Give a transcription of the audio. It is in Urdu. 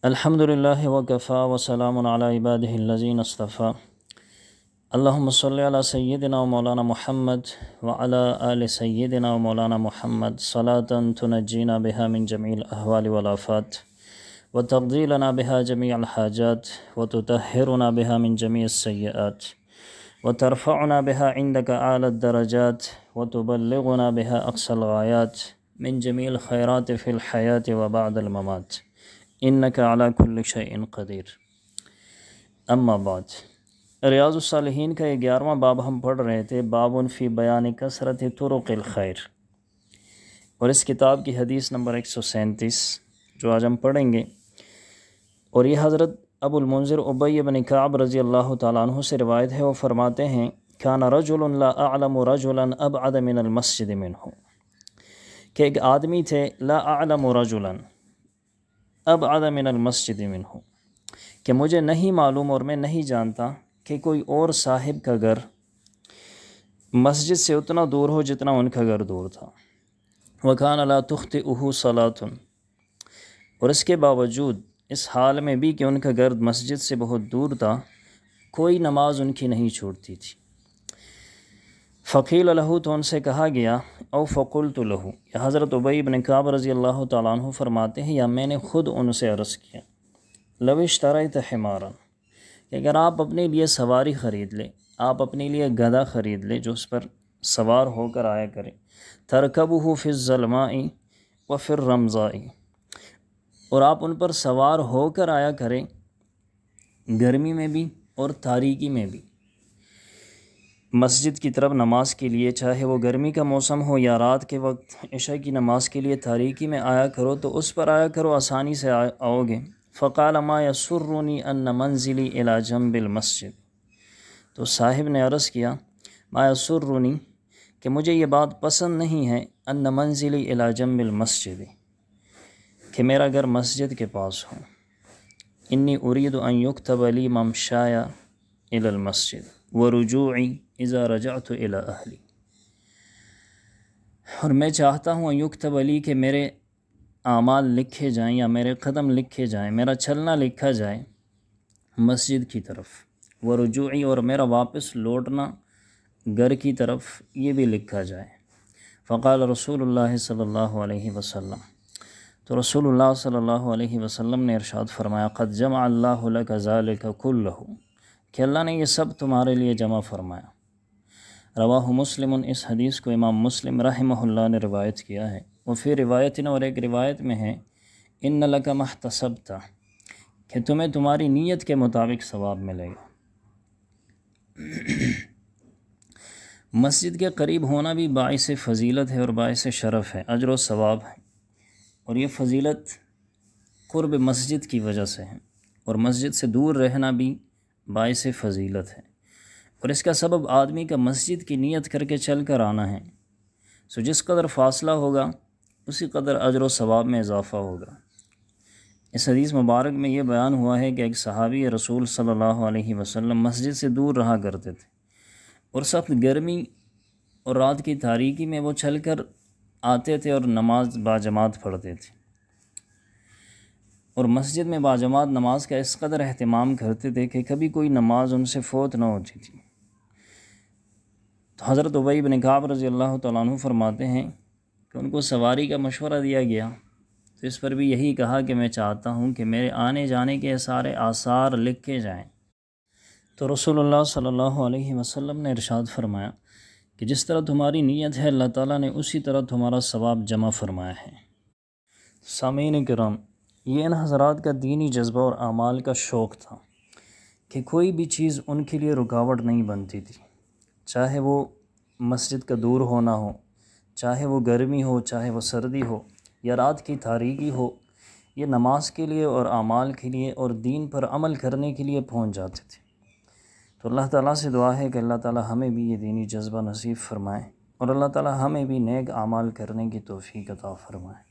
الحمد للہ وکفا وسلام علی عبادہ الذین اصطفیٰ اللہم صلی علی سیدنا و مولانا محمد وعلی آل سیدنا و مولانا محمد صلاة تنجینا بها من جمیع الاحوال والآفات وتقضی لنا بها جمیع الحاجات وتطہرنا بها من جمیع السیئات وترفعنا بها عندك اعلی الدرجات وتبلغنا بها اقصى الغایات من جمیع الخیرات فی الحیاة وبعد الممات انک علی کل شیء قدیر۔ اما بعد، ریاض الصالحین کا 11واں باب ہم پڑھ رہے تھے، باب فی بیان کثرت طرق الخیر، اور اس کتاب کی حدیث نمبر 137 جو آج ہم پڑھیں گے، اور یہ حضرت ابو المنذر ابی بن کعب رضی اللہ تعالیٰ عنہ سے روایت ہے۔ وہ فرماتے ہیں کان رجل لا اعلم رجلا ابعد من المسجد منہ، کہ ایک آدمی تھے لا اعلم رجلا ابعد من المسجد منہ، کہ مجھے نہیں معلوم اور میں نہیں جانتا کہ کوئی اور صاحب کا گھر مسجد سے اتنا دور ہو جتنا ان کا گھر دور تھا۔ وَكَانَ لَا تُخْطِئُهُ صَلَاةٌ، اور اس کے باوجود اس حال میں بھی کہ ان کا گھر مسجد سے بہت دور تھا، کوئی نماز ان کی نہیں چھوٹتی تھی۔ فقیل لہو، تو ان سے کہا گیا، او فقلت لہو، یا حضرت ابی بن کعب رضی اللہ تعالیٰ عنہ فرماتے ہیں یا میں نے خود ان سے عرض کیا، لو اشتریت حمارا، کہ اگر آپ اپنے لیے سواری خرید لیں، آپ اپنے لیے گدھا خرید لیں جو اس پر سوار ہو کر آیا کریں، ترکبہ فی الظلماء وفی الرمضاء، اور آپ ان پر سوار ہو کر آیا کریں گرمی میں بھی اور تاریکی میں بھی، مسجد کی طرف نماز کے لیے، چاہے وہ گرمی کا موسم ہو یا رات کے وقت عشاء کی نماز کے لیے تاریکی میں آیا کرو، تو اس پر آیا کرو، آسانی سے آؤ گے۔ فقال ما یسرنی ان منزلی الی جنب المسجد، تو صاحب نے عرض کیا، ما یسرنی، کہ مجھے یہ بات پسند نہیں ہے، ان منزلی الی جنب المسجد، کہ میرا گھر مسجد کے پاس ہو، انی ارید ان یکتب لی ممشای الی المسجد ورجوعی اذا رجعت الی اہلی، اور میں چاہتا ہوں یکتب لی، کہ میرے اعمال لکھے جائیں یا میرے قدم لکھے جائیں، میرا چلنا لکھا جائے مسجد کی طرف، ورجوعی، اور میرا واپس لوٹنا گھر کی طرف یہ بھی لکھا جائے۔ فقال رسول اللہ صلی اللہ علیہ وسلم، تو رسول اللہ صلی اللہ علیہ وسلم نے ارشاد فرمایا، قد جمع اللہ لک ذلک کلہ، کہ اللہ نے یہ سب تمہارے لیے جمع فرمایا۔ رواہ مسلم، اس حدیث کو امام مسلم رحمہ اللہ نے روایت کیا ہے۔ وفی روایت، اور ایک روایت میں ہے، ان لک ما احتسبت، کہ تمہیں تمہاری نیت کے مطابق ثواب ملے گا۔ مسجد کے قریب ہونا بھی باعث فضیلت ہے اور باعث شرف ہے، اجر و ثواب ہے، اور یہ فضیلت قرب مسجد کی وجہ سے ہے، اور مسجد سے دور رہنا بھی باعث فضیلت ہے، اور اس کا سبب آدمی کا مسجد کی نیت کر کے چل کر آنا ہے۔ سو جس قدر فاصلہ ہوگا اسی قدر اجر و ثواب میں اضافہ ہوگا۔ اس حدیث مبارک میں یہ بیان ہوا ہے کہ ایک صحابی رسول صلی اللہ علیہ وسلم مسجد سے دور رہا کرتے تھے، اور سخت گرمی اور رات کی تاریکی میں وہ چل کر آتے تھے اور نماز باجماعت پڑھتے تھے، اور مسجد میں باجماعت نماز کا اس قدر اہتمام کرتے تھے کہ کبھی کوئی نماز ان سے فوت نہ ہوتی تھی۔ تو حضرت ابی بن کعب رضی اللہ تعالیٰ عنہ فرماتے ہیں کہ ان کو سواری کا مشورہ دیا گیا، تو اس پر بھی یہی کہا کہ میں چاہتا ہوں کہ میرے آنے جانے کے سارے آثار لکھے جائیں۔ تو رسول اللہ صلی اللہ علیہ وسلم نے ارشاد فرمایا کہ جس طرح تمہاری نیت ہے اللہ تعالیٰ نے اسی طرح تمہارا ثواب جمع فرمایا ہے۔ سامعین کرام، یہ ان حضرات کا دینی جذبہ اور اعمال کا شوق تھا کہ کوئی بھی چیز ان کے لیے رکاوٹ نہیں بنتی تھی، چاہے وہ مسجد کا دور ہونا ہو، چاہے وہ گرمی ہو، چاہے وہ سردی ہو یا رات کی تاریکی ہو، یہ نماز کے لیے اور اعمال کے لیے اور دین پر عمل کرنے کے لیے پہنچ جاتے تھے۔ تو اللہ تعالیٰ سے دعا ہے کہ اللہ تعالیٰ ہمیں بھی یہ دینی جذبہ نصیب فرمائے، اور اللہ تعالیٰ ہمیں بھی نیک اعمال کرنے کی توفیق عطا فرمائے۔